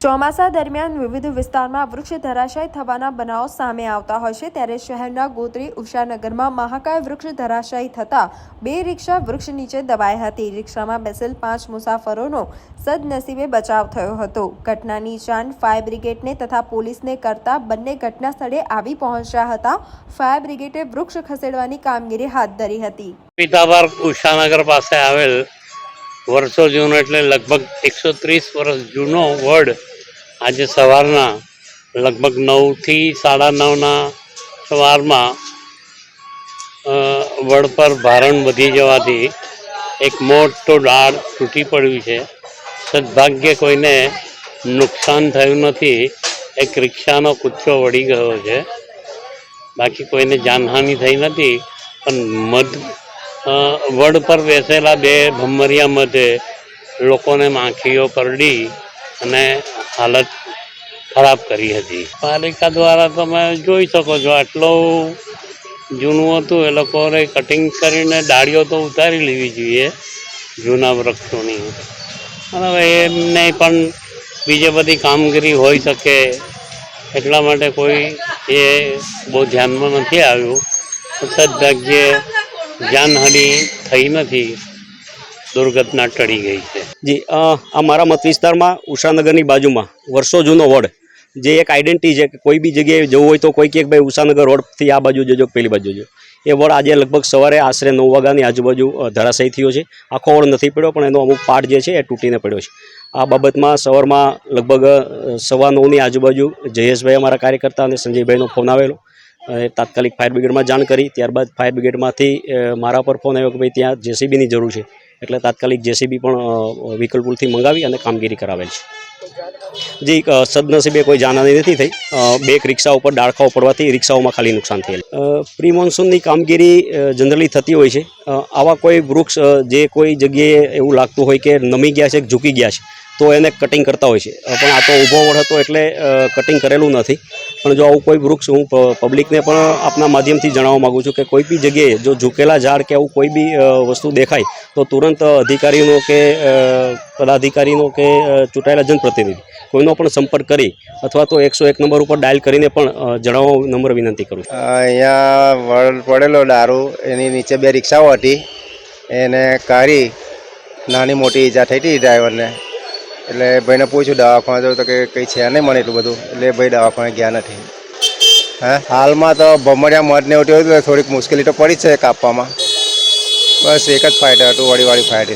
ચોમાસા દરમિયાન વિવિધ વિસ્તારમાં વૃક્ષ ધરાશાયી થવાના બનાવો સામે આવતા હોય છે, ત્યારે શહેરના ગોત્રી ઉષાનગરમાં મહાકાય વૃક્ષ ધરાશાયી થતા 2 રિક્ષા વૃક્ષ નીચે દબાઈ હતી. રિક્ષામાં બેસેલ 5 મુસાફરોનો સદનસીબે બચાવ થયો હતો. ઘટનાની જાણ ફાયર બ્રિગેડને તથા પોલીસને કરતા બંને ઘટના સ્થળે આવી પહોંચ્યા હતા. ફાયર બ્રિગેડે વૃક્ષ ખસેડવાની કામગીરી હાથ ધરી હતી. પિતાબાર ઉષાનગર પાસે આવેલ વર્ષો જૂનો એટલે લગભગ 130 વર્ષ જૂનો વડ આજે સવારના લગભગ 9 થી 9:30 સવારમાં વડ પર ભારણ વધી જવાથી એક મોટો ડાળ તૂટી પડ્યું છે. સદભાગ્ય કોઈને નુકસાન થયું નથી. એક રિક્ષાનો કૂચો વળી ગયો છે, બાકી કોઈને જાનહાનિ થઈ નથી. પણ વડ પર બેસેલા 2 ભમરિયા મધ્યે લોકોને માખીઓ કરડી અને હાલત ખરાબ કરી હતી. પાલિકા દ્વારા તમે જોઈ શકો છો, આટલું જૂનું હતું. એ લોકોએ કટિંગ કરીને ડાળીઓ તો ઉતારી લેવી જોઈએ જૂના વૃક્ષોની. અને હવે એમને પણ બીજી બધી કામગીરી હોઈ શકે એટલા માટે કોઈ એ બહુ ધ્યાનમાં નથી આવ્યું. સદભાગ્યે જાનહાનિ થઈ નથી, દુર્ઘટના ટળી ગઈ છે. જી, અમારા મત વિસ્તારમાં ઉષાનગરની બાજુમાં વર્ષો જૂનો વડ, જે એક આઈડેન્ટિટી છે કે કોઈ બી જગ્યાએ જવું હોય તો કોઈ કે ભાઈ ઉષાનગર રોડથી આ બાજુ જજો, પેલી બાજુ જજો. એ વડ આજે લગભગ સવારે આશરે 9 વાગ્યાની આજુબાજુ ધરાશાયી થયો છે. આખો વડ નથી પડ્યો, પણ એનો અમુક પાર્ટ જે છે એ તૂટીને પડ્યો છે. આ બાબતમાં સવારમાં લગભગ 9:15ની આજુબાજુ જયેશભાઈ અમારા કાર્યકર્તા અને સંજયભાઈનો ફોન આવેલો. તાત્કાલિક ફાયર બ્રિગેડમાં જાણ કરી. ત્યારબાદ ફાયર બ્રિગેડમાંથી મારા પર ફોન આવ્યો કે ભાઈ ત્યાં જેસીબીની જરૂર છે. એટલે તાત્કાલિક જેસીબી પણ વિકલપુરથી મંગાવી અને કામગીરી કરાવેલ છે. જી, સદનસીબે કોઈ જાનહાનિ નથી થઈ. 2 રિક્ષા ઉપર ડાળખાઓ પડવાથી રિક્ષાઓમાં ખાલી નુકસાન થયેલ. પ્રી મોન્સૂનની કામગીરી જનરલી થતી હોય છે. આવા કોઈ વૃક્ષ જે કોઈ જગ્યાએ એવું લાગતું હોય કે નમી ગયા છે, ઝૂકી ગયા છે, તો એને કટિંગ કરતા હોય છે. પણ આ તો ઊભો વડ હતો એટલે કટિંગ કરેલું નથી. પણ જો આવું કોઈ વૃક્ષ, હું પબ્લિકને પણ આપના માધ્યમથી જણાવવા માગું છું કે કોઈ બી જગ્યાએ જો ઝૂકેલા ઝાડ કે આવું કોઈ બી વસ્તુ દેખાય તો તુરંત અધિકારીનો કે પદાધિકારીનો કે ચૂંટાયેલા જનપ્રતિનિધિ કોઈનો પણ સંપર્ક કરી અથવા તો 101 નંબર ઉપર ડાયલ કરીને પણ જણાવવા નમ્ર વિનંતી કરું છું. અહીંયા વડ પડેલો દારૂ, એની નીચે 2 રિક્ષાઓ હતી, એને કાઢી નાની મોટી ઈજા થઈ હતી ડ્રાઈવરને. એટલે ભાઈને પૂછ્યું દવાખાને જવું તો કે કંઈ છે નહીં મને એટલું બધું. એટલે ભાઈ દવાખાને ગયા નથી. હાલમાં તો ભમરિયા મધ ને એવું હતું, થોડીક મુશ્કેલી તો પડી જ છે કાપવામાં. બસ એક જ ફાઇટર હતું, વડીવાળી ફાઇટર.